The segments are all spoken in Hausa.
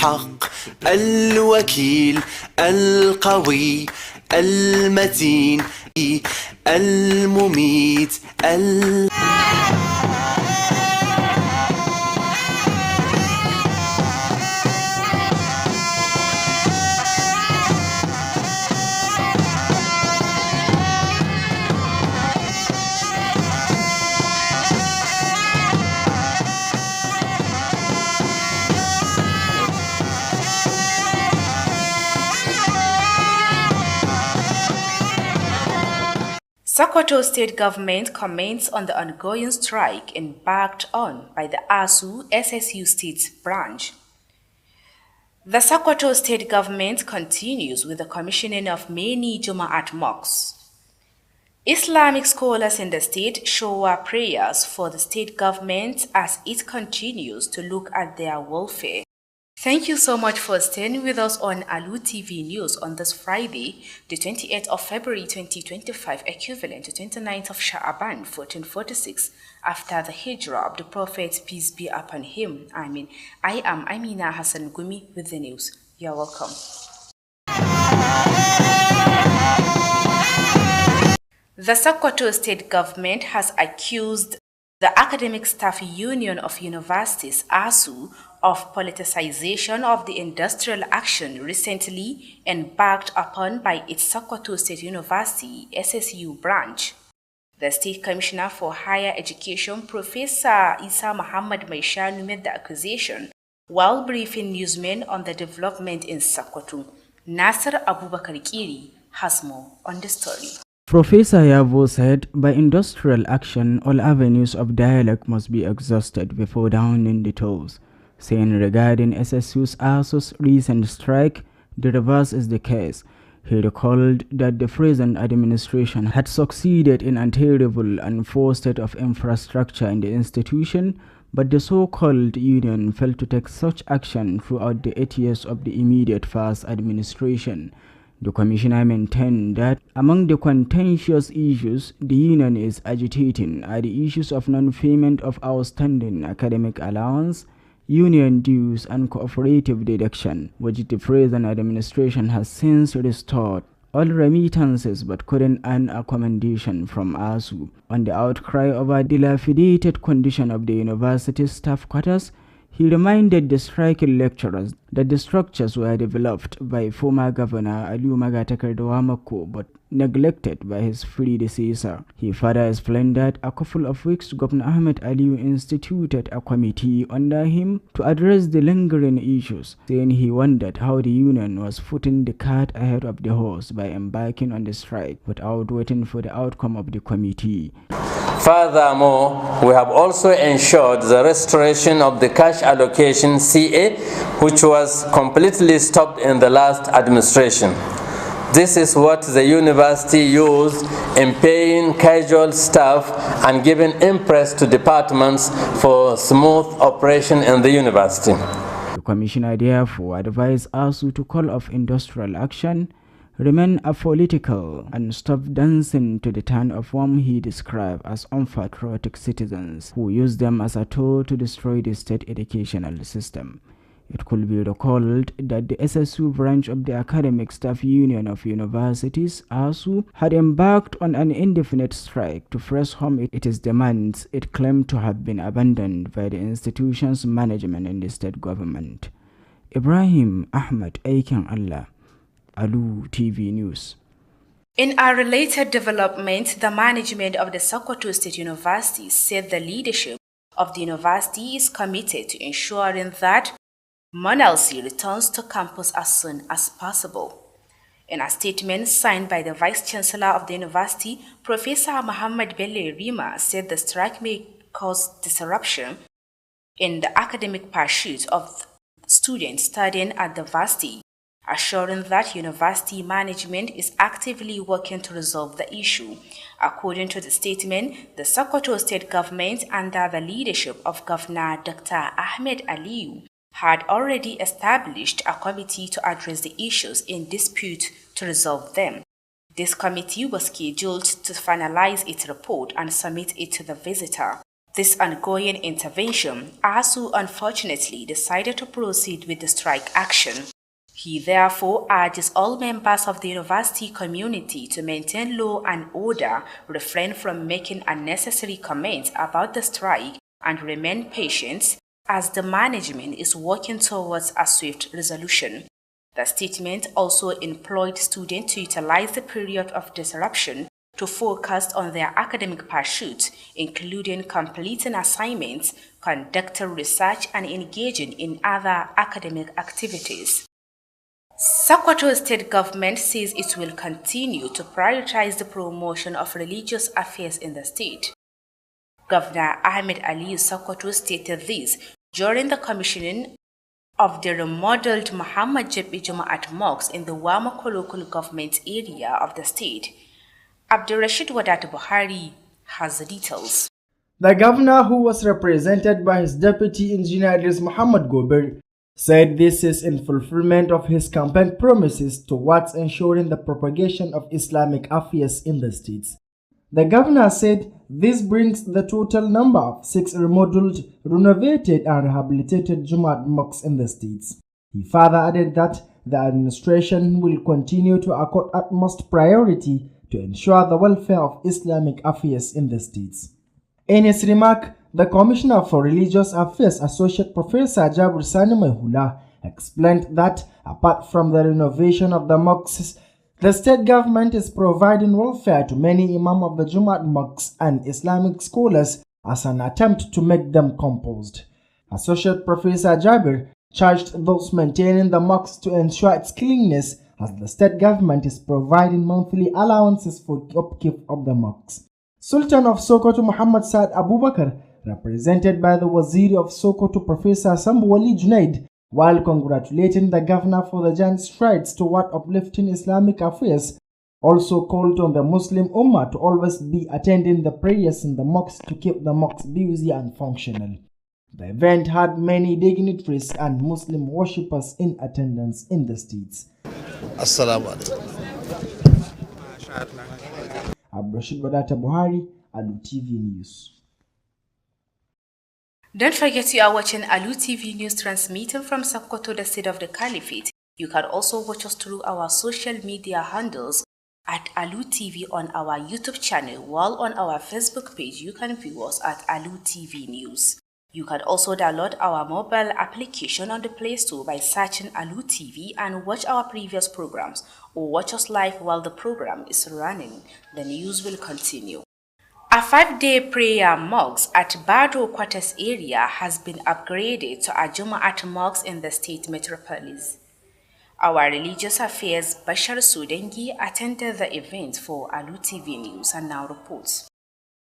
الحق الوكيل القوي المتين المميت Sokoto State Government comments on the ongoing strike embarked on by the ASU SSU State Branch. The Sokoto State Government continues with the commissioning of many Juma'at mosques. Islamic scholars in the state shower prayers for the state government as it continues to look at their welfare. Thank you so much for staying with us on Alu TV News on this Friday, the 28th of February 2025, equivalent to 29th of Sha'aban 1446, after the Hijrah of the Prophet, peace be upon him. I am Amina Hassan Gumi with the news. You're welcome. The Sokoto State Government has accused the Academic Staff Union of Universities, ASU, of politicization of the industrial action recently embarked upon by its Sokoto State University, SSU branch. The State Commissioner for Higher Education, Professor Isa Muhammad Maishanu, made the accusation while briefing newsmen on the development in Sokoto. Nasser Abubakar Kiri has more on the story. Professor Yavo said, by industrial action, all avenues of dialogue must be exhausted before downing the tools, saying regarding SSU's ASU's recent strike, the reverse is the case. He recalled that the present administration had succeeded in a terrible and poor state of infrastructure in the institution, but the so-called union failed to take such action throughout the 8 years of the immediate first administration. The commissioner maintained that among the contentious issues the union is agitating are the issues of non-payment of outstanding academic allowance, union dues and cooperative deduction, which the present administration has since restored all remittances but couldn't earn a commendation from ASU. On the outcry over the dilapidated condition of the university staff quarters, he reminded the striking lecturers that the structures were developed by former Governor Alu Tv but neglected by his predecessor. He further explained that a couple of weeks Governor Ahmed Aliu instituted a committee under him to address the lingering issues, saying he wondered how the union was putting the cart ahead of the horse by embarking on the strike without waiting for the outcome of the committee. Furthermore, we have also ensured the restoration of the cash allocation CA, which was completely stopped in the last administration. This is what the university used in paying casual staff and giving impress to departments for smooth operation in the university. The commissioner therefore advised ASU to call off industrial action, remain apolitical, and stop dancing to the tune of whom he described as unpatriotic citizens who use them as a tool to destroy the state educational system. It could be recalled that the SSU branch of the Academic Staff Union of Universities, ASU, had embarked on an indefinite strike to press home its demands it claimed to have been abandoned by the institution's management in the state government. Ibrahim Ahmed Aiken Allah, Alu TV News. In a related development, the management of the Sokoto State University said the leadership of the university is committed to ensuring that normalcy returns to campus as soon as possible. In a statement signed by the Vice-Chancellor of the university, Professor Muhammad Bello Rima said the strike may cause disruption in the academic pursuit of students studying at the varsity, assuring that university management is actively working to resolve the issue. According to the statement, the Sokoto State Government, under the leadership of Governor Dr. Ahmed Aliu, had already established a committee to address the issues in dispute to resolve them. This committee was scheduled to finalize its report and submit it to the visitor. this ongoing intervention, ASU unfortunately decided to proceed with the strike action. He therefore urges all members of the university community to maintain law and order, refrain from making unnecessary comments about the strike, and remain patient as the management is working towards a swift resolution. The statement also employed students to utilize the period of disruption to focus on their academic pursuits, including completing assignments, conducting research, and engaging in other academic activities. Sokoto State Government says it will continue to prioritize the promotion of religious affairs in the state. Governor Ahmed Ali Sokoto stated this during the commissioning of the remodeled Muhammad Jabi Juma'at Mosque in the Wamako local government area of the state. Abdurrashid Wadat Buhari has the details. The governor, who was represented by his deputy engineer Idris Muhammad Gober, said this is in fulfillment of his campaign promises towards ensuring the propagation of Islamic affairs in the states. The governor said this brings the total number of 6 remodeled, renovated and rehabilitated Jumu'at mosques in the states. He further added that the administration will continue to accord utmost priority to ensure the welfare of Islamic affairs in the states. In his remark, the Commissioner for Religious Affairs, Associate Professor Jabir Sani Mahula, explained that apart from the renovation of the mosques, the state government is providing welfare to many imams of the Jumu'at mosques and Islamic scholars as an attempt to make them composed. Associate Professor Jabir charged those maintaining the mosques to ensure its cleanliness, as the state government is providing monthly allowances for upkeep of the mosques. Sultan of Sokoto Muhammad Saad Abubakar, represented by the Waziri of Sokoto Professor Sambu Wali Junaid, while congratulating the governor for the giant strides toward uplifting Islamic affairs, also called on the Muslim Ummah to always be attending the prayers in the mosques to keep the mosques busy and functional. The event had many dignitaries and Muslim worshippers in attendance in the states. Assalamu alaikum. Abdurrashid Badata Buhari, Alu TV News. Don't forget you are watching Alu TV News transmitting from Sokoto, the state of the Caliphate. You can also watch us through our social media handles at Alu TV on our YouTube channel, while on our Facebook page you can view us at Alu TV News. You can also download our mobile application on the Play Store by searching Alu TV and watch our previous programs, or watch us live while the program is running. The news will continue. A 5-day prayer mosque at Bado Quarters area has been upgraded to a Jumu'at mosque in the state metropolis. Our religious affairs Bashar Sudengi attended the event for Alu TV News and now reports.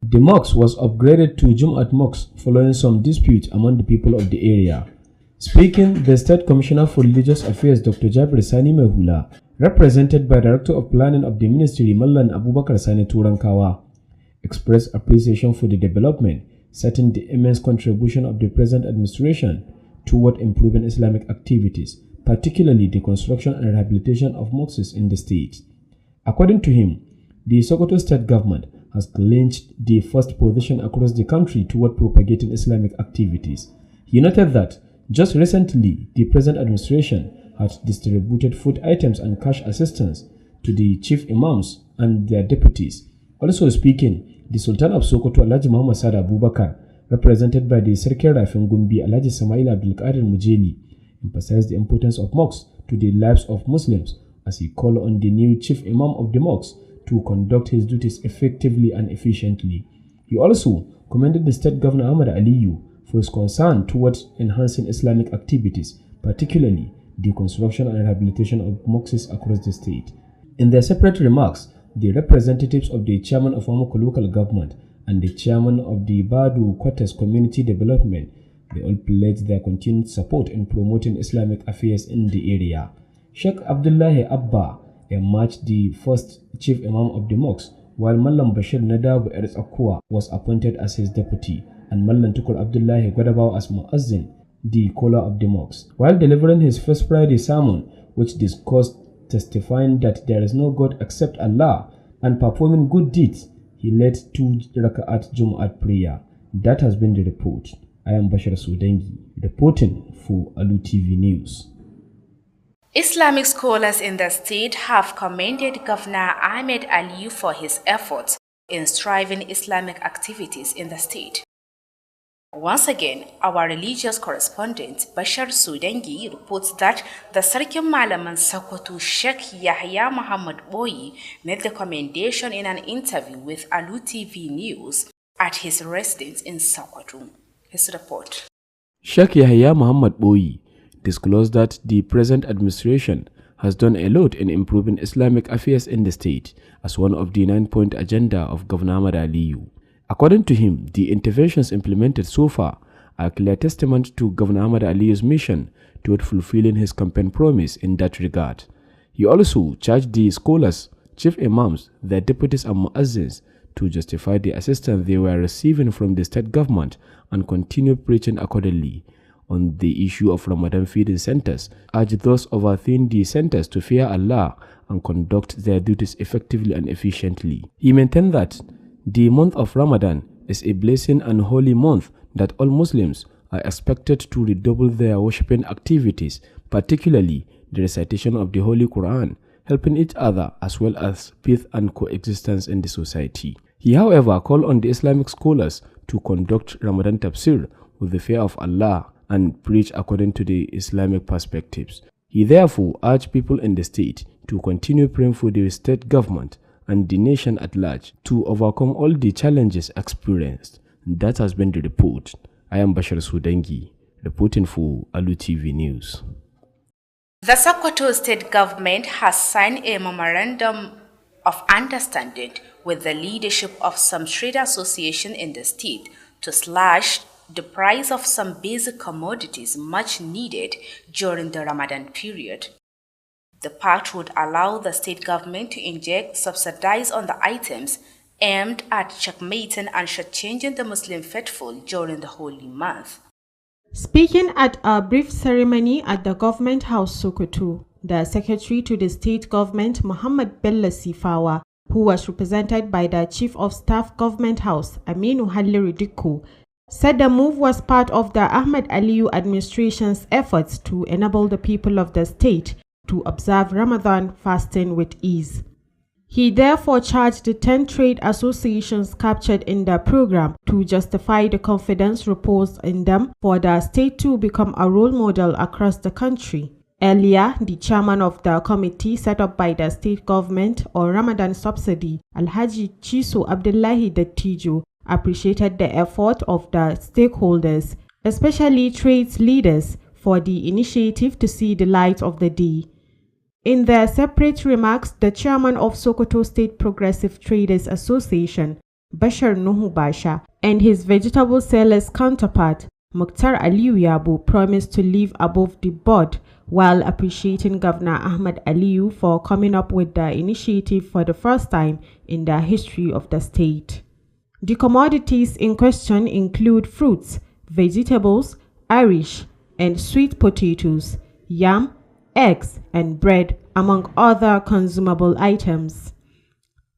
The mosque was upgraded to Jumu'at mosque following some dispute among the people of the area. Speaking, the State Commissioner for Religious Affairs Dr. Jabir Sani Mahula, represented by Director of Planning of the Ministry Mallan Abubakar Sani Turankawa, expressed appreciation for the development, citing the immense contribution of the present administration toward improving Islamic activities, particularly the construction and rehabilitation of mosques in the state. According to him, the Sokoto state government has clinched the first position across the country toward propagating Islamic activities. He noted that just recently, the present administration had distributed food items and cash assistance to the chief imams and their deputies. Also speaking, the Sultan of Sokoto Alhaji Muhammad Saad Abubakar, represented by the Sarkin Rafin Gumbi Alhaji Samail Abdul Qadir Mujeli, emphasized the importance of mosques to the lives of Muslims as he called on the new chief imam of the mosque to conduct his duties effectively and efficiently. He also commended the state governor Ahmad Aliyu for his concern towards enhancing Islamic activities, particularly the construction and rehabilitation of mosques across the state. In their separate remarks, the representatives of the chairman of Wamako local government and the chairman of the Badu Quarters Community Development, they all pledged their continued support in promoting Islamic affairs in the area. Sheikh Abdullahi Abba emerged the first chief imam of the mosque, while Mallam Bashir Nadabu Eretz Akua was appointed as his deputy, and Mallam Tukur Abdullahi Gwadabaw as Muazzin, the caller of the mosque. While delivering his first Friday sermon, which discussed testifying that there is no God except Allah and performing good deeds, he led 2 raka'at Jumu'at prayer. That has been the report. I am Bashar Sudengi, reporting for Alu TV News. Islamic scholars in the state have commended Governor Ahmed Aliyu for his efforts in striving Islamic activities in the state. Once again, our religious correspondent Bashar Sudengi reports that the Sarkin Malaman Sokoto Sheikh Yahya Muhammad Boyi made the commendation in an interview with Alu TV News at his residence in Sokoto. His report. Sheikh Yahya Muhammad Boyi disclosed that the present administration has done a lot in improving Islamic affairs in the state as one of the 9-point agenda of Governor Ahmed Aliyu. According to him, the interventions implemented so far are a clear testament to Governor Ahmed Aliyu's mission toward fulfilling his campaign promise in that regard. He also charged the scholars, chief imams, their deputies and muezzins to justify the assistance they were receiving from the state government and continue preaching accordingly. On the issue of Ramadan feeding centers, urged those overseeing the centers to fear Allah and conduct their duties effectively and efficiently. He maintained that the month of Ramadan is a blessing and holy month that all Muslims are expected to redouble their worshipping activities, particularly the recitation of the Holy Quran, helping each other as well as peace and coexistence in the society. He, however, called on the Islamic scholars to conduct Ramadan tafsir with the fear of Allah and preach according to the Islamic perspectives. He therefore urged people in the state to continue praying for the state government and the nation at large to overcome all the challenges experienced. That has been the report. I am Bashar Sudengi, reporting for Alu TV News. The Sokoto state government has signed a memorandum of understanding with the leadership of some trade associations in the state to slash the price of some basic commodities much needed during the Ramadan period. The pact would allow the state government to inject subsidies on the items aimed at checkmating and shortchanging the Muslim faithful during the holy month. Speaking at a brief ceremony at the Government House Sokoto, the Secretary to the State Government, Muhammad Bello Sifawa, who was represented by the Chief of Staff Government House, Aminu Halliru Dikko, said the move was part of the Ahmed Aliyu administration's efforts to enable the people of the state to observe Ramadan fasting with ease. He therefore charged the 10 trade associations captured in the program to justify the confidence reposed in them for the state to become a role model across the country. Earlier, the chairman of the committee set up by the state government on Ramadan subsidy, Alhaji Chiso Abdullahi Dattijo, appreciated the effort of the stakeholders, especially trades leaders, for the initiative to see the light of the day. In their separate remarks, the chairman of Sokoto State Progressive Traders Association, Bashar Nuhu Basha, and his vegetable sellers counterpart, Mukhtar Aliyu Yabo, promised to live above the board while appreciating Governor Ahmed Aliyu for coming up with the initiative for the first time in the history of the state. The commodities in question include fruits, vegetables, Irish and sweet potatoes, yam, eggs, and bread, among other consumable items.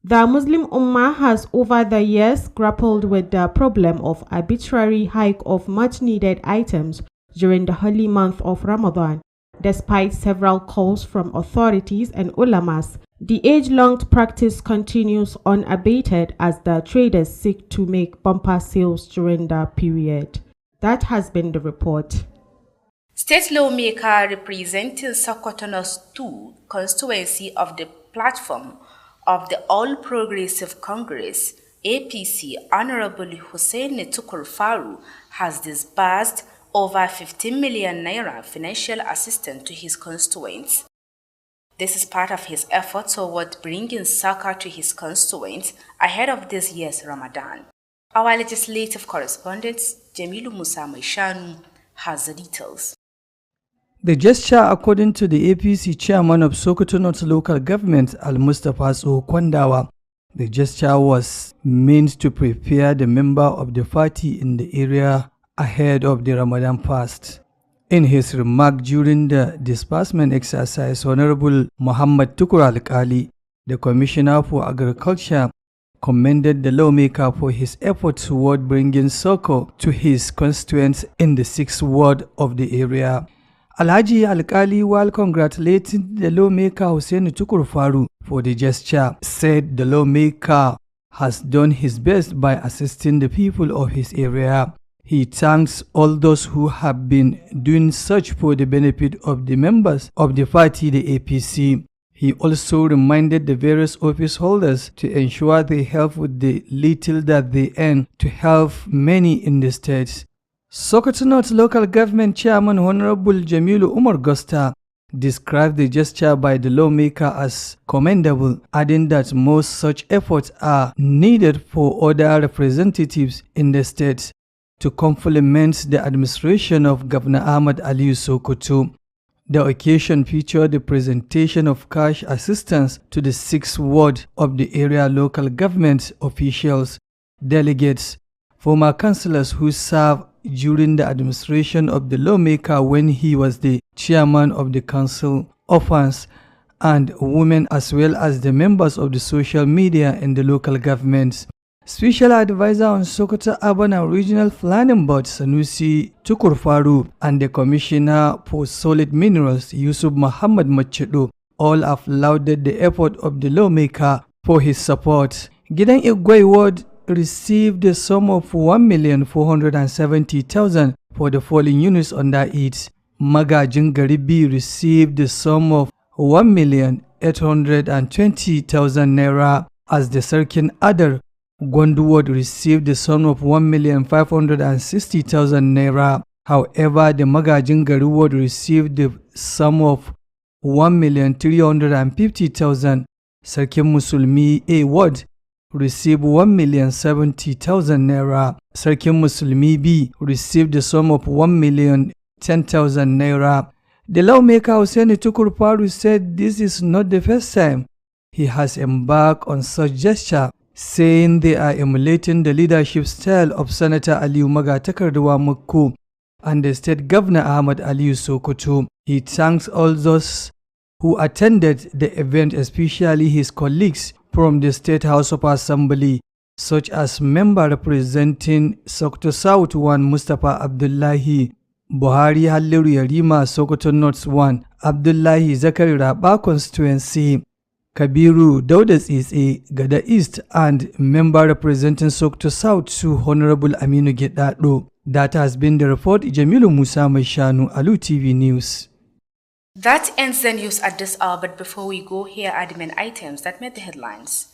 The Muslim Ummah has over the years grappled with the problem of arbitrary hike of much-needed items during the holy month of Ramadan. Despite several calls from authorities and ulamas, the age-long practice continues unabated as the traders seek to make bumper sales during the period. That has been the report. State lawmaker representing Sokoto North 2 constituency of the platform of the All Progressive Congress, APC, Honorable Hussein Tukur Faru, has disbursed over 15 million naira financial assistance to his constituents. This is part of his effort toward bringing succor to his constituents ahead of this year's Ramadan. Our legislative correspondent, Jamilu Musa Maishanu, has the details. The gesture, according to the APC chairman of Sokoto North Local Government, Al-Mustafa Kwandawa, the gesture was meant to prepare the member of the party in the area ahead of the Ramadan fast. In his remark during the disbursement exercise, Honorable Muhammad Tukur Al-Kali, the Commissioner for Agriculture, commended the lawmaker for his effort toward bringing succor to his constituents in the 6th ward of the area. Alhaji Alkali, while congratulating the lawmaker Hussein Tukur Faru for the gesture, said the lawmaker has done his best by assisting the people of his area. He thanks all those who have been doing such for the benefit of the members of the party, the APC. He also reminded the various office holders to ensure they help with the little that they earn to help many in the state. Sokoto North Local Government Chairman Honorable Jamilu Umar Gosta described the gesture by the lawmaker as commendable, adding that most such efforts are needed for other representatives in the state to complement the administration of Governor Ahmad Aliyu Sokoto. The occasion featured the presentation of cash assistance to the 6th ward of the area local government officials, delegates, former councillors who served during the administration of the lawmaker when he was the chairman of the council, orphans, and women, as well as the members of the social media in the local governments. Special Advisor on Sokoto Urban and Regional Planning Board Sanusi Tukur Faru and the Commissioner for Solid Minerals Yusuf Muhammad Machedo all have lauded the effort of the lawmaker for his support. Gidan Igwe Ward received the sum of 1,470,000 for the following units under it. Magajin Garibi received the sum of 1,820,000 naira, as the Sarkin Adar Gwandu Ward received the sum of 1,560,000 naira. However, the Magajin Gari Ward received the sum of 1,350,000. Sarkin Musulmi A Ward received 1,070,000 naira. Sarkin Musulmi B received the sum of 1,010,000 naira. The lawmaker Hussein Tukur Faru said this is not the first time he has embarked on such gesture, saying they are emulating the leadership style of Senator Aliyu Magatakardawa Mukku and the State Governor Ahmad Aliyu Sokoto. He thanks all those who attended the event, especially his colleagues from the State House of Assembly, such as member representing Sokoto South 1 Mustapha Abdullahi, Buhari Halliru Yarima Sokoto North 1, Abdullahi Zakari Raba constituency, Kabiru Daudas Ise Gada East, and member representing Sokoto South 2 Honorable Aminu Gedado. That has been the report. Jamilu Musa Maishanu, Alu TV News. That ends the news at this hour, but before we go, here are the main items that made the headlines.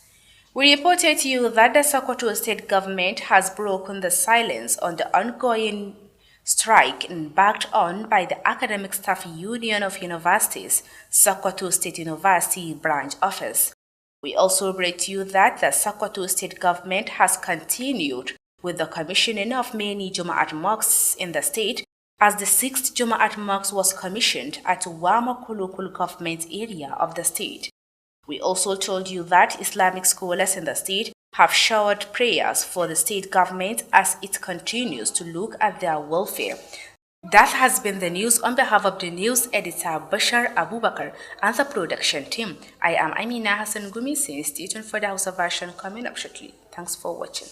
We reported to you that the Sokoto state government has broken the silence on the ongoing strike embarked on by the Academic Staff Union of Universities, Sokoto State University Branch Office. We also brought to you that the Sokoto state government has continued with the commissioning of many Juma'at mosques in the state, as the 6th Juma'at mosque was commissioned at Wamako local government area of the state. We also told you that Islamic scholars in the state have showered prayers for the state government as it continues to look at their welfare. That has been the news. On behalf of the news editor Bashar Abubakar and the production team, I am Amina Hassan Gumi. Stay tuned for the Hausa version coming up shortly. Thanks for watching.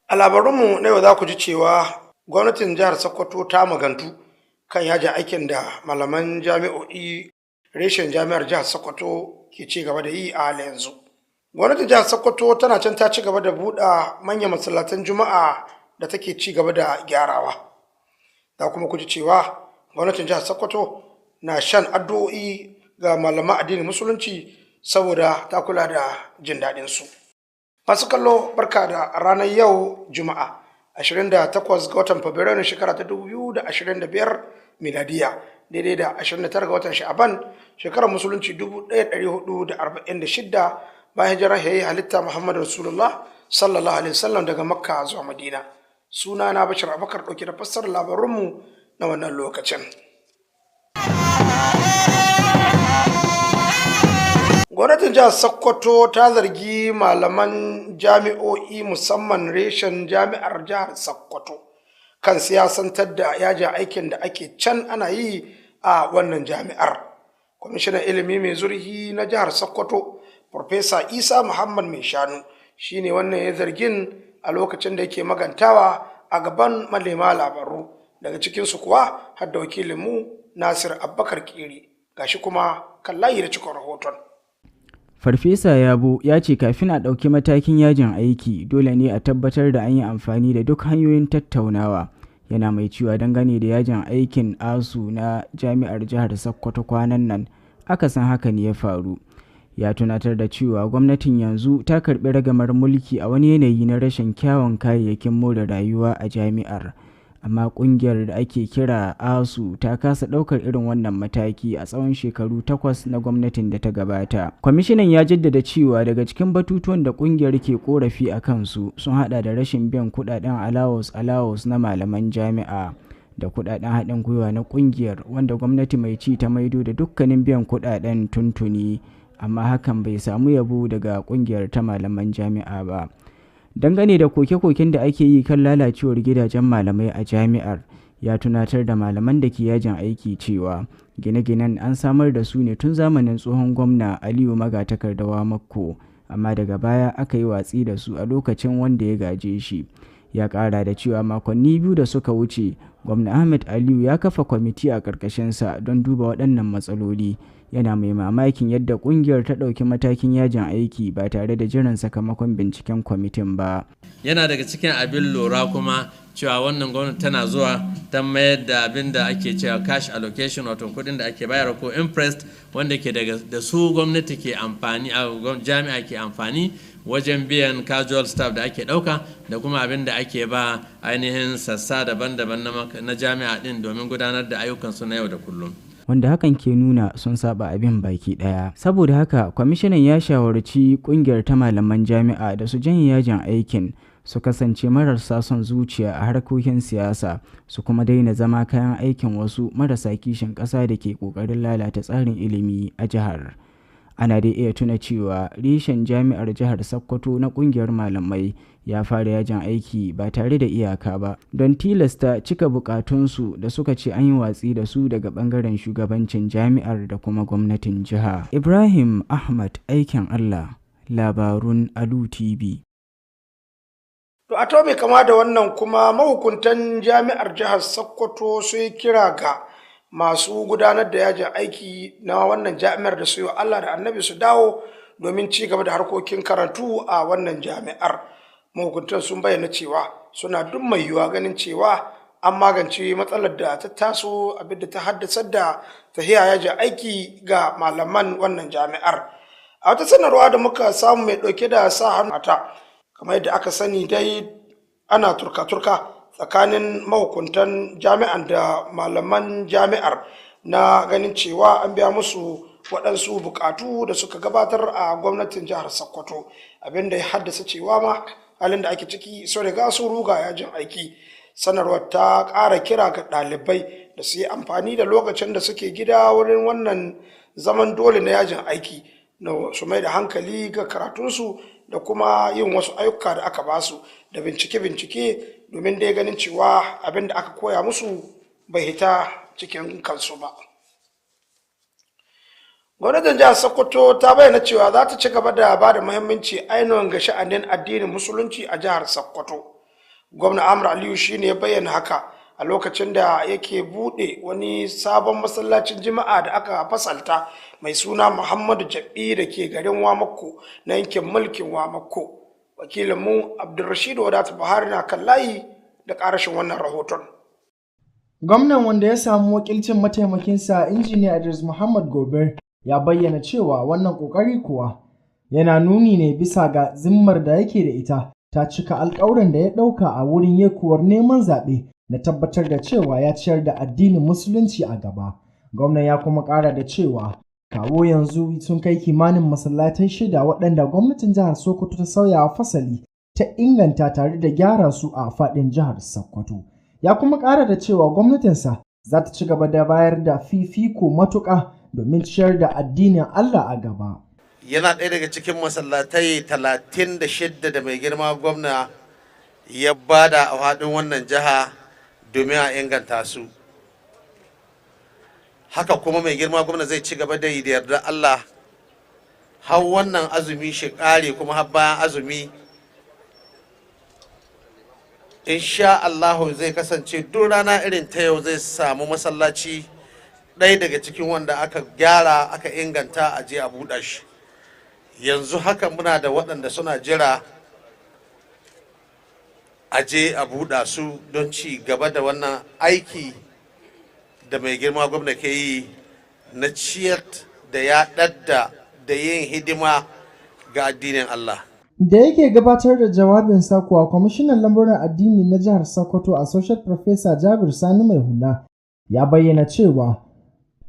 A labarunmu na yau za ku ji cewa gwamnatin jihar Sokoto ta magantu kan yajin aikin da malaman jami'o'i reshen jami'ar jihar Sokoto ke ci gaba da yi a halin yanzu. Gwamnatin jihar Sokoto tana can ta ci gaba da buɗe manyan masallatan Juma'a da take ci gaba da gyarawa. Za kuma ku ji cewa gwamnatin jihar Sokoto na shan addu'o'i ga malaman addinin musulunci saboda ta kula da jin daɗin su. Masu kallo, barka da ranar yau Juma'a 28 ga watan Fabrairu shekara ta 2025 miladiya, daidai da 29 ga watan Sha'aban shekarar musulunci 1446 bayan hijirar halitta Muhammadu Rasulullah sallallahu alaihi wasallam daga Makka zuwa Madina. Suna na Bashir Abubakar ɗauke da fassarar labarunmu na wannan lokacin. Gwamnatin jihar Sokoto ta zargi malaman jami'o'i musamman reshen jami'ar jihar Sokoto kan siyasantar da yajin aikin da ake can ana yi a wannan jami'ar. Kwamishinan ilimi mai zurfi na jihar Sokoto, Farfesa Isa Muhammad Mai Shanu, shine wannan ya zargin a lokacin da yake magantawa a gaban manema labaru, daga cikinsu kuwa har da wakilinmu Nasir Abubakar Kiri. Gashi kuma kan layi da cikin rahoton. Farfesa Yabo ya ce kafin a ɗauki matakin yajin aiki dole ne a tabbatar da an yi amfani da duk hanyoyin tattaunawa. Yana mai cewa dangane da yajin aikin ASU na jami'ar jihar Sokoto kwanan nan, akasin haka ne ya faru. Ya tunatar da cewa gwamnatin yanzu ta karɓi ragamar mulki a wani yanayi na rashin kyawun kayayyakin more rayuwa a jami'ar. Amma ƙungiyar da ake kira ASU ta kasa ɗaukar irin wannan mataki a tsawon shekaru 8 na gwamnatin da ta gabata. Kwamishinan ya jaddada cewa daga cikin batutuwan da ƙungiyar ke ƙorafi a kansu sun haɗa da rashin biyan kuɗaɗen allowance na malaman jami'a da kuɗaɗen haɗin gwiwa na ƙungiyar, wanda gwamnati mai ci ta maido da dukkanin biyan kuɗaɗen tuntuni, amma hakan bai samu yabo daga ƙungiyar ta malaman jami'a ba. Dangane da koke-koken da ake yi kan lalacewar gidajen malamai a jami'ar, ya tunatar da malaman da ke yajin aiki cewa gine-ginen an samar da su ne tun zamanin tsohon gwamna Aliyu Magatakardawa Makko, amma daga baya aka yi watsi da su a lokacin wanda ya gaje shi. Ya ƙara da cewa makonni 2 da suka wuce, gwamna Ahmed Aliyu ya kafa kwamiti a ƙarƙashinsa don duba waɗannan matsaloli. Yana mai mamakin yadda ƙungiyar ta ɗauki matakin yajin aiki ba tare da jiran sakamakon binciken kwamitin ba. Yana daga cikin abin lura kuma cewa wannan gwamnati tana zuwa ta mayar da abin da ake cewa cash allocation, wato kuɗin da ake bayarwa ko interest, wanda ke da su gwamnati ke amfani a jami'a ke amfani wajen biyan casual staff da ake ɗauka, da kuma abin da ake ba ainihin sassa daban-daban na jami'a ɗin domin gudanar da ayyukansu na yau da kullum. Wanda hakan ke nuna sun saba abin baki daya. Saboda haka kwamishinan ya shawarci kungiyar ta malaman jami'a da su janye yajin aikin, su kasance marasa son zuciya a harkokin siyasa, su kuma daina zama kayan aikin wasu marasa kishin ƙasa da ke ƙoƙarin lalata tsarin ilimi a jihar. Ana dai iya tuna cewa reshen jami'ar jihar Sokoto na kungiyar malamai ya fara yajin aiki ba tare da iyaka ba don tilasta cika bukatunsu da suka ce an yi watsi da su daga bangaren shugabancin jami'ar da kuma gwamnatin jiha. Ibrahim Ahmad, aikin Allah, labarun Alu Tv. To a to mai kama da wannan kuma mahukuntan jami'ar jihar Sokoto sai kira ga masu gudanar da yajin aiki na wannan jami'ar da su yi Allah da Annabi su dawo domin ci gaba da harkokin karatu a wannan jami'ar. Mahukuntan sun bayyana cewa suna duk mai yiwuwa ganin cewa an magance matsalar da ta taso, abin da ta haddasa da tahiya yajin aiki ga malaman wannan jami'ar. A wata sanarwa da muka samu mai ɗauke da sa hannu ta, kamar yadda aka sani dai ana turka-turka tsakanin mahukuntan jami'an da malaman jami'ar na ganin cewa an biya musu waɗansu bukatu da suka gabatar a gwamnatin jihar Sokoto, abinda ya haddasa cewa ma halin da ake ciki so riga sun ruga yajin aiki. Sanarwar ta ƙara kira ga ɗalibai da su yi amfani da lokacin da suke gida wurin wannan zaman dole na yajin aiki, na su mai da hankali ga karatunsu da kuma yin wasu ayyuka da aka basu da bincike-bincike, domin dai ganin cewa abin da aka koya musu bai hita cikin kansu ba. Gwamnatin jihar Sokoto ta bayyana cewa za ta ci gaba da ba da muhimmanci ainihin ga sha'anin addinin musulunci a jihar Sokoto. Gwamna Amr Aliyu shi ne ya bayyana haka a lokacin da yake buɗe wani sabon masallacin jima'a da aka fasalta mai suna Muhammadu Jabi da ke garin Wamako na yankin mulkin Wamako. Wakilinmu Abdulrashid Wadatu Buhari na kan layi da ƙarashin wannan rahoton. Gwamnan, wanda ya samu wakilcin mataimakinsa Injiniya Idris Muhammad Gober, ya bayyana cewa wannan ƙoƙari kuwa yana nuni ne bisa ga zimmar da yake da ita ta cika alƙawuran da ya ɗauka a wurin yekuwar neman zaɓe na tabbatar da cewa ya ciyar da addinin musulunci a gaba. Gwamnan ya kuma ƙara da cewa kawo yanzu sun kai kimanin masallatai 6 waɗanda gwamnatin jihar Sokoto ta sauya fasali ta inganta tare da gyara su a faɗin jihar Sokoto. Ya kuma ƙara da cewa gwamnatinsa za ta ci gaba da bayar da fifiko matuƙa domin ciyar da addinin Allah a gaba. Yana ɗaya daga cikin masallatai 36 da mai girma gwamna ya bada a faɗin wannan jiha domin a inganta su. Haka kuma mai girma gwamna zai ci gaba da yi da yarda Allah har wannan azumi shi ƙare, kuma har bayan azumi insha Allahu zai kasance duk rana irin ta yau zai samu masallaci ɗaya daga cikin wanda aka gyara aka inganta a je a buɗa shi. Yanzu haka muna da waɗanda suna jira a je a buɗa su don ci gaba da wannan aiki da mai girma gwamna ke yi na ciyar da yaɗar da yin hidima ga addinin Allah. Da yake gabatar da jawabinsa kuwa, kwamishinan lamuran addini na jihar Sokoto Associate Professor Jabir Sani Mai Hula ya bayyana cewa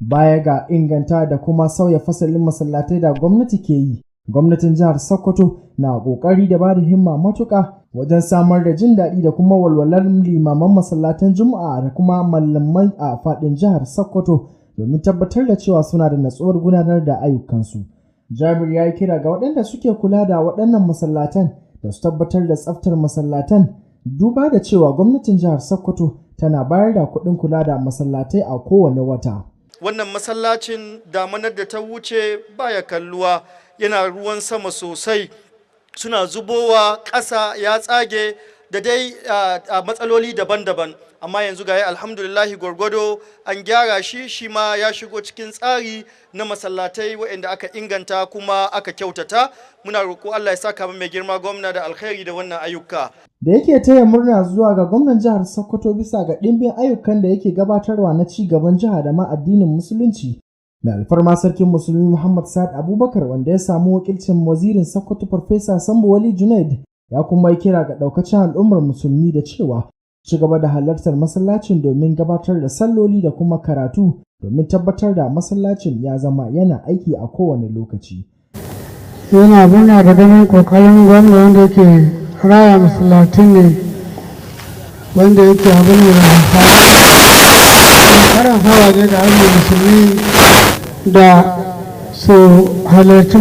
baya ga inganta da kuma sauya fasalin masallatai da gwamnati ke yi, gwamnatin jihar Sokoto na ƙoƙari da ba da himma matuƙa wajen samar da jin daɗi da kuma walwalar limaman masallatan Juma'a da kuma mallamai a faɗin jihar Sokoto domin tabbatar da cewa suna da natsuwar gudanar da ayyukansu. Jabir ya yi kira ga waɗanda suke kula da waɗannan masallatan da su tabbatar da tsaftar masallatan, duba da cewa gwamnatin jihar Sokoto tana bayar da kuɗin kula da masallatai a kowane wata. Wannan masallacin damanar da ta wuce baya kalluwa, yana ruwan sama sosai, suna zubowa, ƙasa ya tsage da dai matsaloli daban-daban. Amma yanzu ga alhamdulillahi gwargwado an gyara shi ma ya shigo cikin tsari na masallatai waɗanda aka inganta kuma aka kyautata. Muna roƙo Allah ya saka mai girma gwamna da alkhairi da wannan ayyuka. Da yake taya murna zuwa ga gwamnan jihar Sokoto bisa ga ɗimbin ayyukan da yake gabatarwa na ci gaban jiha da ma addinin musulunci, mai alfarma sarkin musulmi Muhammad Sa'ad Abubakar, wanda ya samu wakilcin wazirin Sokoto Farfesa Sambo Wali Junaid, ya kuma yi kira ga ɗaukacin al'ummar musulmi da cewa ci gaba da halartar masallacin domin gabatar da salloli da kuma karatu domin tabbatar da masallacin ya zama yana aiki a kowane lokaci. Yana murna da ganin kokarin gwamna wanda yake raya masallatin ne, wanda yake abin da karantawa ne da hannun musulmi da su halarci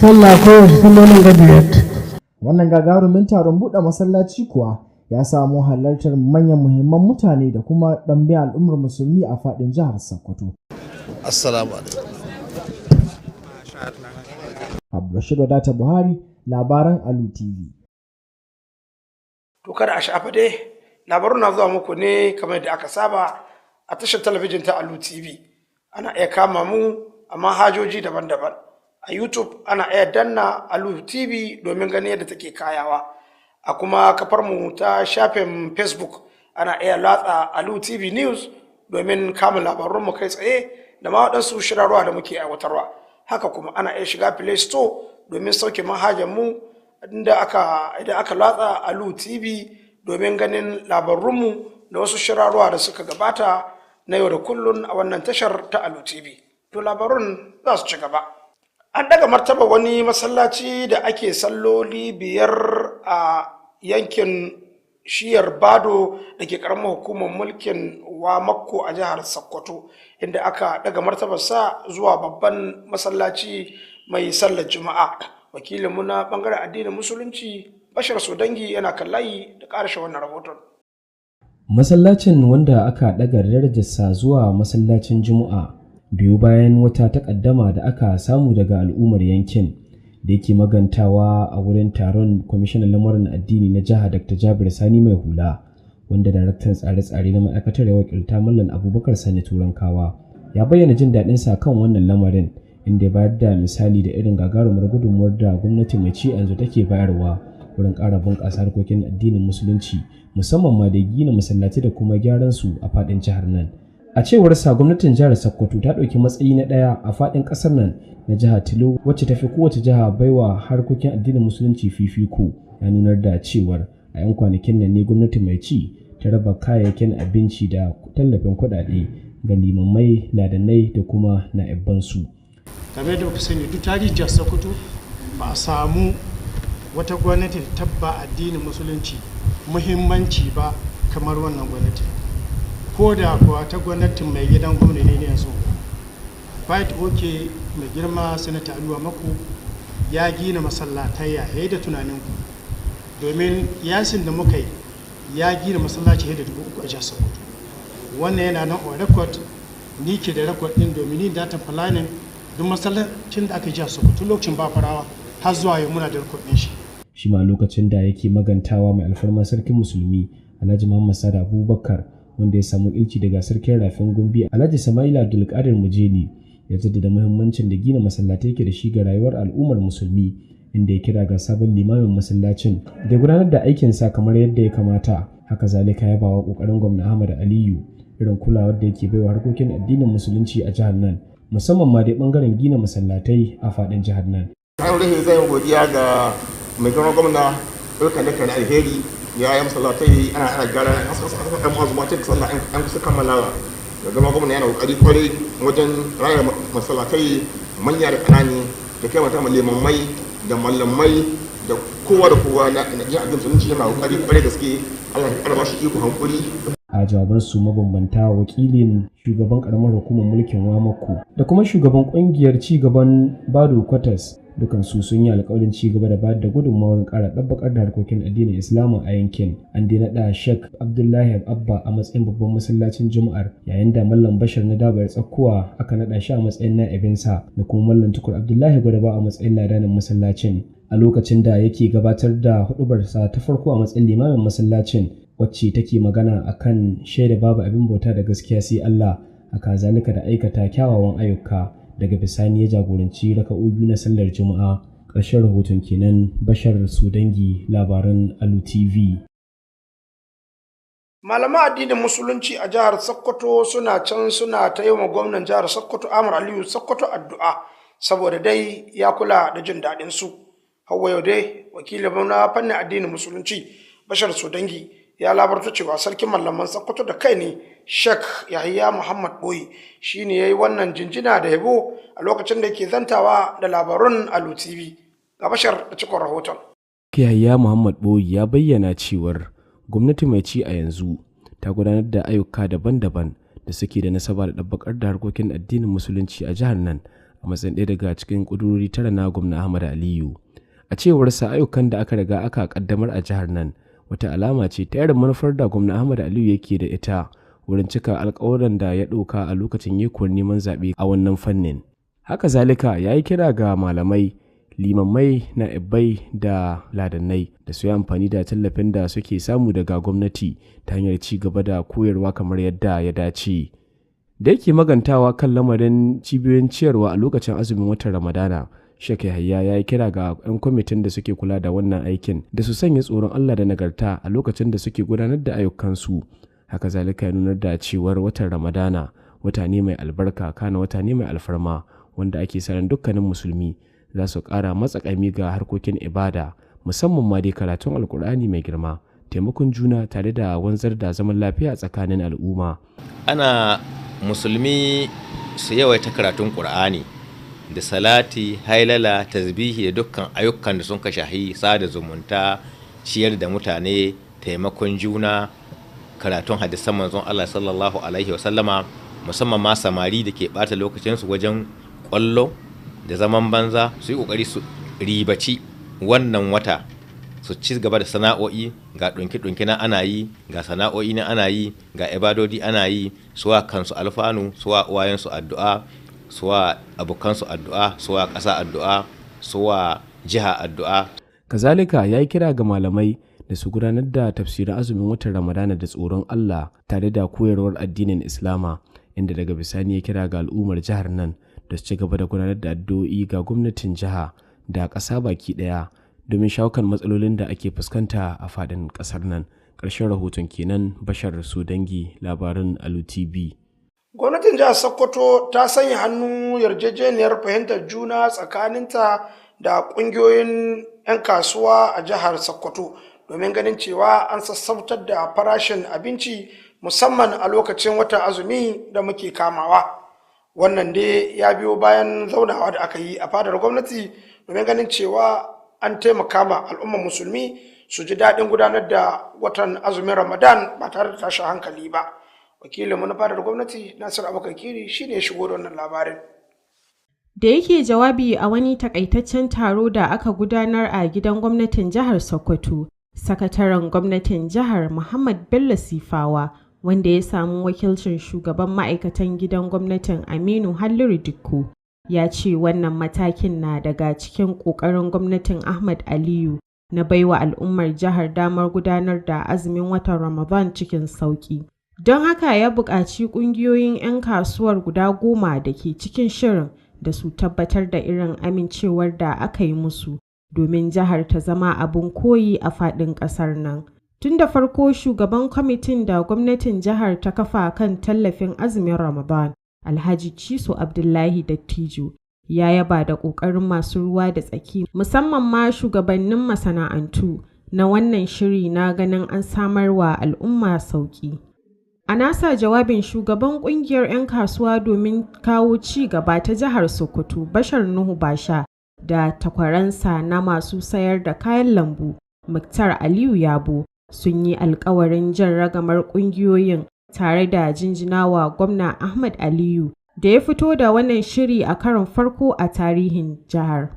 sallah kowace sallolin gabiyar. Wannan gagarumin taron buɗe masallaci kuwa ya samu halartar manyan muhimman mutane da kuma ɗanbin al'ummar musulmi a faɗin jihar Sokoto. Assalamu alaikum. Abdulrashid Wadata Buhari, labaran Alu TV. To kada a shafa dai, labarun na zuwa muku ne kamar da aka saba a tashar talabijin ta Alu TV. Ana iya kama mu a manhajoji daban-daban. A YouTube ana iya danna Alu TV domin ganin yadda take kayawa. A kuma kafar mu ta shafin Facebook ana iya latsa Alu TV News domin kama labarun mu kai tsaye da ma waɗansu shirarwa da muke aiwatarwa. Haka kuma ana iya shiga Play Store domin sauke manhajar mu idan aka latsa Alu TV domin ganin labarunmu da wasu shirarwa da suka gabata na yau da kullun a wannan tashar ta Alu TV. To labarun za su ci gaba. An daga martaba wani masallaci da ake salloli 5 a yankin shiyar Bado da ke karamar hukumar mulkin Wamakko a jihar Sokoto, inda aka daga martabarsa zuwa babban masallaci mai sallar Juma'a. Wakilinmu na bangaren addinin musulunci Bashir Sodangi yana kan layi da ƙarshe wannan rahoton. Masallacin, wanda aka daga darajarsa zuwa masallacin Juma'a biyu bayan wata takaddama da aka samu daga al'ummar yankin, da yake magantawa a wurin taron kwamishinan lamarin addini na jiha Dr. Jabir Sani Mai Hula, wanda daraktan tsare-tsare na ma'aikatar ya wakilta Mallam Abubakar Sani Turankawa, ya bayyana jin daɗinsa kan wannan lamarin, inda ya bayar da misali da irin gagarumar gudunmuwar da gwamnati mai ci yanzu take bayarwa wurin ƙara bunƙasa harkokin addinin musulunci musamman ma da gina masallatai da kuma gyaran su a faɗin jihar nan. A cewar sa gwamnatin jihar Sokoto ta ɗauki matsayi na ɗaya a faɗin ƙasar nan na jiha tilo wacce ta fi kowace jiha baiwa harkokin addinin musulunci fifiko. Ya nunar da cewar a 'yan kwanakin nan ne gwamnati mai ci ta raba kayayyakin abinci da tallafin kuɗaɗe ga limamai, ladanai da kuma na'ibbansu. Game da ku sani duk tarihin jihar Sokoto ba a samu wata gwamnati da tabba addinin musulunci muhimmanci ba kamar wannan gwamnati. Ko da kuwa ta gwamnatin mai gidan gwamnati ne yanzu. Fight oke mai girma sanata Alu Mako ya gina masallatai ya da tunaninku. Domin yasin da muka yi ya gina masallaci da 3,000 a jihar Sokoto. Wannan yana nan on record, ni ke da record din domin ni data planning duk masallacin da aka yi jihar Sokoto lokacin ba farawa har zuwa yau muna da record din shi. Shi ma lokacin da yake magantawa mai alfarma sarkin musulmi Alhaji Muhammad Sa'ad Abubakar wanda ya samu ilci daga sarkin Rafin Gombe Alhaji Sama'ila Abdulkadir Mujeli ya jaddada muhimmancin da gina masallatai ke da shi ga rayuwar al'ummar musulmi, inda ya kira ga sabon limamin masallacin da gudanar da aikinsa kamar yadda ya kamata. Haka zalika ya bawa kokarin gwamna Ahmad Aliyu irin kulawar da yake baiwa harkokin addinin musulunci a jihar nan musamman ma dai bangaren gina masallatai a fadin jihar nan. Aure zai godiya ga mai girma gwamna dukkan da kana alheri ya yi masallatai ana gyara an mazumatai da sallah an kusa kammalawa. Da girma gwamna yana kokari kwarai wajen raya masallatai manya da kanani da kai mata limamai da mallamai da kowa da kowa na jihar musulunci yana kokari kwarai gaske. Allah ya karba shi iko hankuri. A jawabansu mabambanta wakilin shugaban karamar hukumar mulkin Wamako da kuma shugaban kungiyar cigaban Bado Kwatas dukansu sun yi alƙawarin cigaba da bayar da gudunmawar ƙara ɗabbakar da harkokin addinin Islamu a yankin. An dai naɗa Sheikh Abdullahi Abba a matsayin babban masallacin Juma'ar, yayin da Mallam Bashir na Dabar Tsakkuwa aka naɗa shi a matsayin na'ibinsa da kuma Mallam Tukur Abdullahi Gwadaba a matsayin ladanin masallacin. A lokacin da yake gabatar da huɗubarsa ta farko a matsayin limamin masallacin wacce take magana akan shaida babu abin bauta da gaskiya sai Allah, haka zalika da aikata kyawawan ayyuka. Daga bisani ya jagoranci raka'o'i na sallar Juma'a. Ƙarshen rahoton kenan. Bashar Sudangi, labaran Alu Tv. Malaman addinin musulunci a jihar Sokoto suna ta yi wa gwamnan jihar Sokoto Amr Aliyu Sokoto addu'a saboda dai ya kula da jin daɗin su. Hawwa yau dai wakilin na fannin addinin musulunci Bashar Sudangi ya labarta cewa sarkin malaman Sokoto da kai ne Sheikh Yahya Muhammad Boyi shine yayi wannan jinjina da yabo a lokacin da yake zantawa da labarun Alu TV. Ga Bashar da cikon rahoton. Yahya Muhammad Boyi ya bayyana cewar gwamnati mai ci a yanzu ta gudanar da ayyuka daban-daban da suke da nasaba da dabbakar da harkokin addinin musulunci a jihar nan a matsayin ɗaya daga cikin ƙudurori tara na gwamna Ahmad Aliyu. A cewarsa ayyukan da aka riga aka kaddamar a jihar nan wata alama ce ta irin manufar da gwamna Ahmad Aliyu yake da ita wurin cika alƙawuran da ya ɗauka a lokacin yekuwar neman zaɓe a wannan fannin. Haka zalika ya yi kira ga malamai, limamai, na'ibbai da ladannai da su yi amfani da tallafin da suke samu daga gwamnati ta hanyar ci gaba da koyarwa kamar yadda ya dace. Da yake magantawa kan lamarin cibiyoyin ciyarwa a lokacin azumin watan Ramadana, Sheikh Yahya ya yi kira ga 'yan kwamitin da suke kula da wannan aikin da su sanya tsoron Allah da nagarta a lokacin da suke gudanar da ayyukansu. Haka zalika ya nunar da cewar watan Ramadana wata ne mai albarka, kana wata ne mai alfarma wanda ake sa ran dukkanin musulmi za su ƙara matsakami ga harkokin ibada, musamman ma dai karatun Alkur'ani mai girma, taimakon juna tare da wanzar da zaman lafiya tsakanin al'umma. Ana musulmi su yawaita karatun Qur'ani da salati, hailala, tasbihi da dukkan ayyukan da sun ka shahi sada zumunta, ciyar da mutane, taimakon juna, karatun hadisan manzon Allah sallallahu alaihi wasallama, musamman ma samari da ke bata lokacinsu wajen kwallo da zaman banza su yi kokari su ribaci wannan wata, su ci gaba da sana'o'i, ga ɗunki-ɗunki na ana yi, ga sana'o'i na ana yi, ga ibadodi ana yi, suwa kansu alfanu, suwa uwayensu addu'a, suwa abokansu addu'a, suwa ƙasa addu'a, suwa jiha addu'a. Kazalika ya yi kira ga malamai da su gudanar da tafsirin azumin watan Ramadana da tsoron Allah tare da koyarwar addinin Islama, inda daga bisani ya kira ga al'ummar jihar nan da su ci gaba da gudanar da addu'o'i ga gwamnatin jiha da ƙasa baki ɗaya domin shawo kan matsalolin da ake fuskanta a faɗin ƙasar nan. Ƙarshen rahoton kenan. Bashar su dangi, labaran Alu Tv. Gwamnatin jihar Sokoto ta sanya hannu yarjejeniyar fahimtar juna tsakaninta da ƙungiyoyin 'yan kasuwa a jihar Sokoto domin ganin cewa an sassautar da farashin abinci musamman a lokacin watan azumi da muke kamawa. Wannan dai ya biyo bayan zaunawa da aka yi a fadar gwamnati domin ganin cewa an taimaka ma al'ummar musulmi su ji daɗin gudanar da watan azumin Ramadan ba tare da tashin hankali ba. Wakilinmu na fadar gwamnati Nasir Abubakar Kiri shine ya shigo da wannan labarin. Da yake jawabi a wani takaitaccen taro da aka gudanar a gidan gwamnatin jihar Sokoto, sakataren gwamnatin jihar Muhammad Bello Sifawa, wanda ya samu wakilcin shugaban ma'aikatan gidan gwamnatin Aminu Halliru Dikko, ya ce wannan matakin na daga cikin ƙoƙarin gwamnatin Ahmad Aliyu na baiwa al'ummar jihar damar gudanar da azumin watan Ramadan cikin sauƙi. Don haka ya buƙaci ƙungiyoyin 'yan kasuwar guda 10 da ke cikin shirin da su tabbatar da irin amincewar da aka yi musu domin jihar ta zama abin koyi a faɗin ƙasar nan. Tun da farko shugaban kwamitin da gwamnatin jihar ta kafa kan tallafin azumin Ramadan, Alhaji Ciso Abdullahi Dattijo, ya yaba da ƙoƙarin masu ruwa da tsaki musamman ma shugabannin masana'antu na wannan shiri na ganin an samar wa al'umma sauƙi. A nasa jawabin shugaban kungiyar 'yan kasuwa domin kawo ci gaba ta jihar Sokoto, Bashar Nuhu Basha, da takwaransa na masu sayar da kayan lambu, Muktar Aliyu Yabo, sun yi alkawarin jan ragamar kungiyoyin tare da jinjinawa gwamna Ahmad Aliyu da ya fito da wannan shiri a karon farko a tarihin jihar.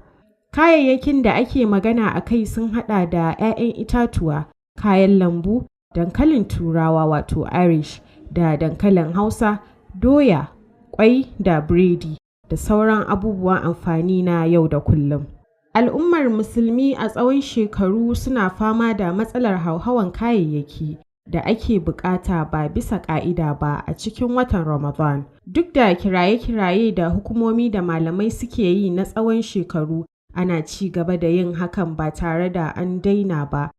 Kayayyakin da ake magana a kai sun hada da 'ya'yan itatuwa, kayan lambu, dankalin turawa wato Irish, da dankalin Hausa, doya, kwai da biredi da sauran abubuwan amfani na yau da kullum. Al'ummar musulmi a tsawon shekaru suna fama da matsalar hauhawan kayayyaki da ake bukata ba bisa ka'ida ba a cikin watan Ramadan. Duk da kiraye-kiraye da hukumomi da malamai suke yi na tsawon shekaru, ana ci gaba da yin hakan ba tare da an daina ba.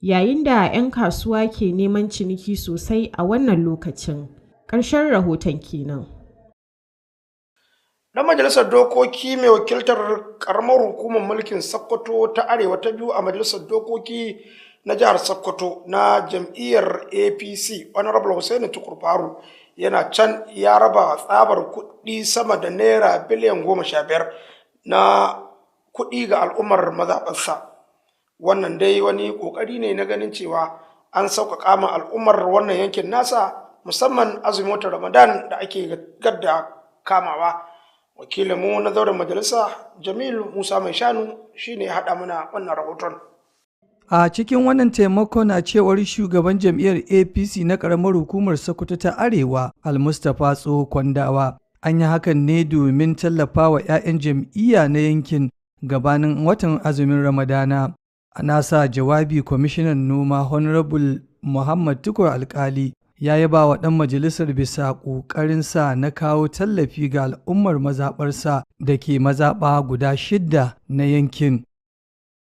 Yayin da 'yan kasuwa ke neman ciniki sosai a wannan lokacin. Ƙarshen rahoton kenan. Dan majalisar dokoki mai wakiltar karamar hukumar mulkin Sokoto ta Arewa ta biyu a majalisar dokoki na jihar Sokoto na jam'iyyar APC, Honorable Hussaini Tukur Faru, yana can ya raba tsabar kuɗi sama da naira biliyan 15 na kuɗi ga al'ummar mazaɓarsa. Wannan dai wani ƙoƙari ne na ganin cewa an sauƙaƙa ma al'ummar wannan yankin nasa musamman azumin watan Ramadan da ake gadda kamawa. Wakilinmu na zauren majalisa Jamilu Musa Mai Shanu shine ya haɗa mana wannan rahoton. A cikin wannan taimakon a cewar shugaban jam'iyyar APC na ƙaramar hukumar Sokoto ta Arewa, Al-Mustapha Tsoho Kwandawa, an yi hakan ne domin tallafa wa 'ya'yan jam'iyya na yankin gabanin watan azumin Ramadana. A nasa jawabi, kwamishinan noma Honorable Muhammad Tukur Alkali ya yaba wa ɗan majalisar bisa ƙoƙarinsa na kawo tallafi ga al'ummar mazaɓarsa da ke mazaɓa guda 6 na yankin.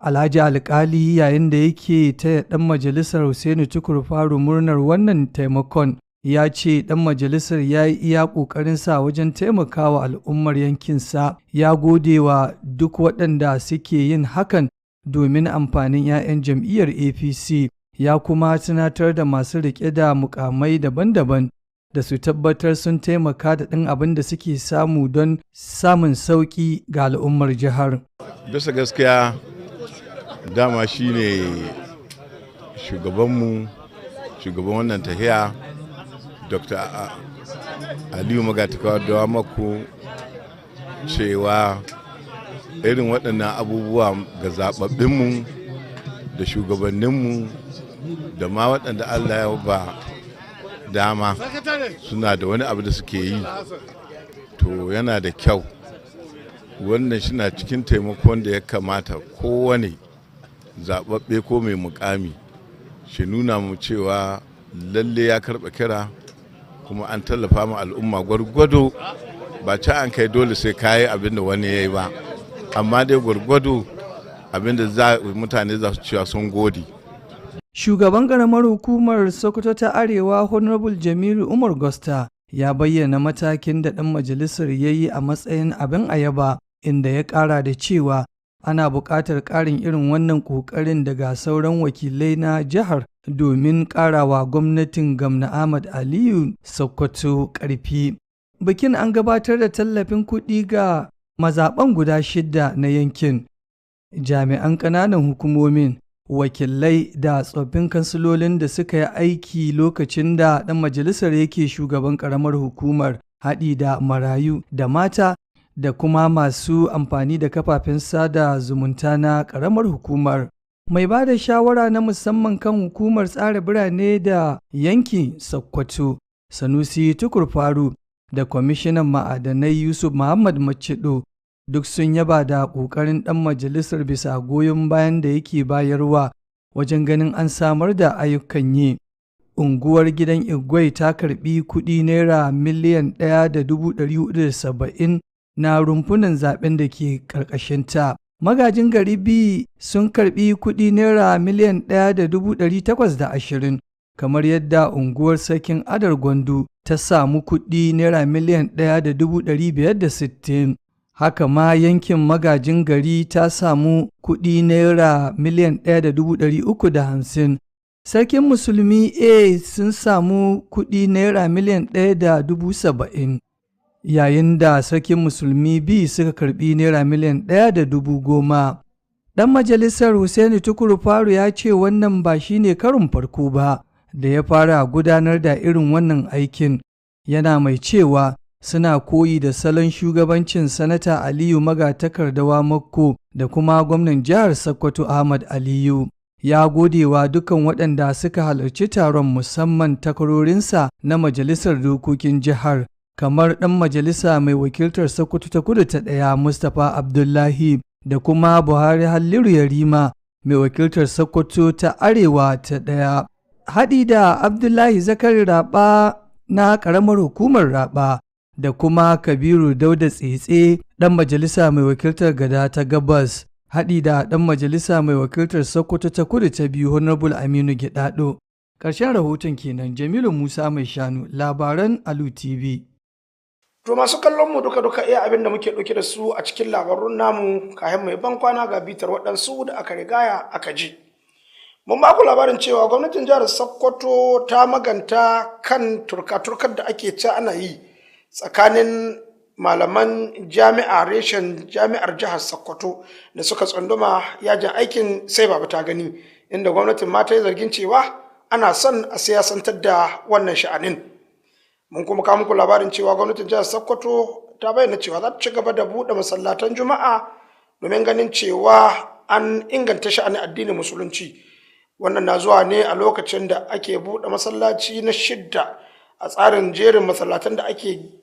Alhaji Alkali yayin da yake taya ɗan majalisar Hussaini Tukur Faru murnar wannan taimakon ya ce ɗan majalisar ya yi iya ƙoƙarinsa wajen taimakawa al'ummar yankinsa, ya gode wa duk waɗanda suke yin hakan domin amfanin 'ya'yan jam'iyyar APC, ya kuma tunatar da masu riƙe da mukamai daban-daban da su tabbatar sun taimaka da ɗin abin da suke samu don samun sauƙi ga al'ummar jihar. Bisa gaskiya dama shi ne shugaban wannan tahiya Dr. Aliyu Magatakawa da mako cewa irin waɗannan abubuwa ga zaɓaɓɓinmu da shugabanninmu da ma waɗanda Allah ya ba dama suna da wani abu da suke yi, to yana da kyau. Wannan shi na cikin taimakon da ya kamata kowane zaɓaɓɓe ko mai mukami shi nuna mu cewa lalle ya karɓa kira kuma an tallafa ma al'umma gwargwado, ba ci an kai dole sai kayi abin da wani ya yi ba, amma dai gwargwado abinda mutane za su cewa sun gode. Shugaban ƙaramar hukumar Sokoto ta Arewa Honorable Jamilu Umar Gosta ya bayyana matakin da ɗan majalisar ya yi a matsayin abin ayaba, inda ya ƙara da cewa ana buƙatar ƙarin irin wannan ƙoƙarin daga sauran wakilai na jihar domin ƙarawa gwamnatin Gamna Ahmad Aliyu Sokoto ƙarfi. Bikin an gabatar da tallafin kuɗi ga mazaɓan guda 6 na yankin, jami'an ƙananan hukumomin, wakilai da tsoffin kansilolin da suka yi aiki lokacin da ɗan majalisar yake shugaban ƙaramar hukumar, haɗi da marayu da mata da kuma masu amfani da kafafen sada zumunta na ƙaramar hukumar. Mai ba da shawara na musamman kan hukumar tsara birane da yanki Sokoto, Sanusi Tukur Faru, da kwamishinan ma'adanai Yusuf Muhammad Macido duk sun yaba da ƙoƙarin ɗan majalisar bisa goyon bayan da yake bayarwa wajen ganin an samar da ayyukan yi. Unguwar gidan Igwai ta karɓi kuɗi naira miliyan 1,470 na rumfunan zaɓen da ke ƙarƙashinta. Magajin gari B sun karɓi kuɗi naira miliyan 1,820, kamar yadda unguwar Sarkin Adar Gwandu ta samu kuɗi naira miliyan 1,560. Haka ma yankin magajin gari ta samu kuɗi naira miliyan 1,350. Sarkin Musulmi A sun samu kuɗi naira miliyan 1,70,000, yayin da Sarkin Musulmi B suka karɓi naira miliyan 1,10,000. Ɗan majalisar Hussaini Tukuru Faru ya ce wannan ba shi ne karin farko ba da ya fara gudanar da irin wannan aikin, yana mai cewa suna koyi da salon shugabancin Sanata Aliyu Magatakardawa Makko da kuma gwamnan jihar Sokoto Ahmad Aliyu. Ya godewa dukan waɗanda suka halarci taron, musamman takwarorinsa na majalisar dokokin jihar, kamar ɗan majalisa mai wakiltar Sokoto ta Kudu ta ɗaya Mustapha Abdullahi da kuma Buhari Halliru Yarima mai wakiltar Sokoto ta Arewa ta ɗaya. Haɗi da Abdullahi Zakari Raba na ƙaramar hukumar Raba da kuma Kabiru Dauda Tsetse ɗan majalisa mai wakiltar Gada ta Gabas, haɗi da ɗan majalisa mai wakiltar Sokoto ta Kudu ta biyu Honorable Aminu Gidado. Ƙarshen rahoton kenan. Jamilu Musa Mai Shanu, labaran Alu TV. To masu kallon mu duka iya abin da muke ɗauke da su a cikin labarun namu, kayan mai ban kwana ga bitar waɗansu da aka rigaya aka ji. Mun ba ku labarin cewa gwamnatin jihar Sokoto ta maganta kan turka-turkar da ake ci ana yi tsakanin malaman jami'a reshen jami'ar jihar Sokoto da suka tsunduma yajin aikin sai babu ta gani, inda gwamnatin ma ta yi zargin cewa ana son a siyasantar da wannan sha'anin. Mun kuma kawo muku labarin cewa gwamnatin jihar Sokoto ta bayyana cewa za ta ci gaba da buɗe masallatan Juma'a domin ganin cewa an inganta sha'anin addinin musulunci. Wannan na zuwa ne a lokacin da ake buɗe masallaci na 6 a tsarin jerin masallatan da ake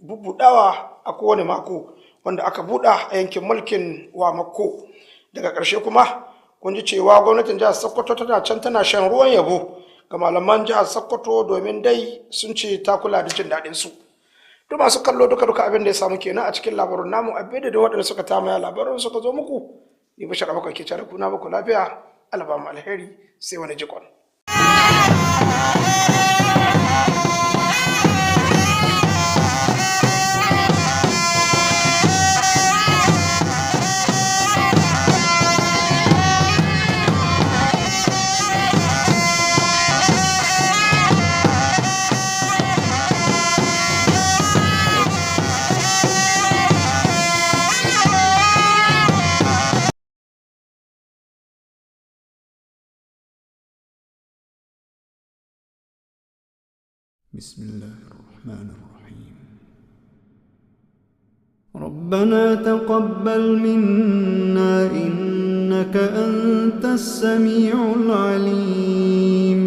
bubudawa a kowane mako, wanda aka buɗa a yankin mulkin wa Makko. Daga ƙarshe kuma kun ji cewa gwamnatin jihar Sokoto tana shan ruwan yabo ga malaman jihar Sokoto domin dai sun ce ta kula da jin daɗin su. Duk masu kallo duka abin da ya samu kenan a cikin labarun namu, abin da waɗanda suka tamaya labarun suka zo muku. Ni Bashar Abubakar ke tare kuna muku lafiya, albamu alheri, sai wani jikon. بسم الله الرحمن الرحيم ربنا تقبل منا إنك أنت السميع العليم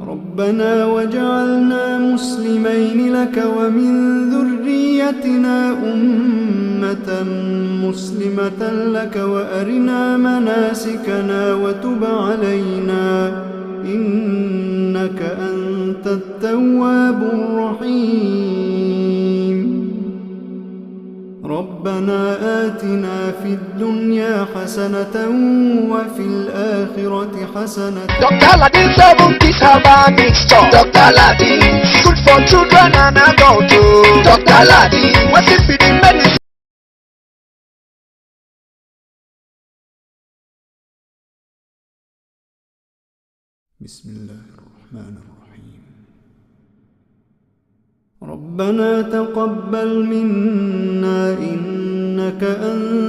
ربنا وجعلنا مسلمين لك ومن ذريتنا أمة مسلمة لك وأرنا مناسكنا وتب علينا إنك أنت التواب الرحيم ربنا آتنا في الدنيا حسنة وفي الآخرة حسنة. Dr. Ladin 70s herbal mixture. Dr. Ladin, good for children and adults too. Dr. Ladin, what's it be the medicine? بسم الله الرحمن الرحيم. ربنا تقبل منا إنك أنت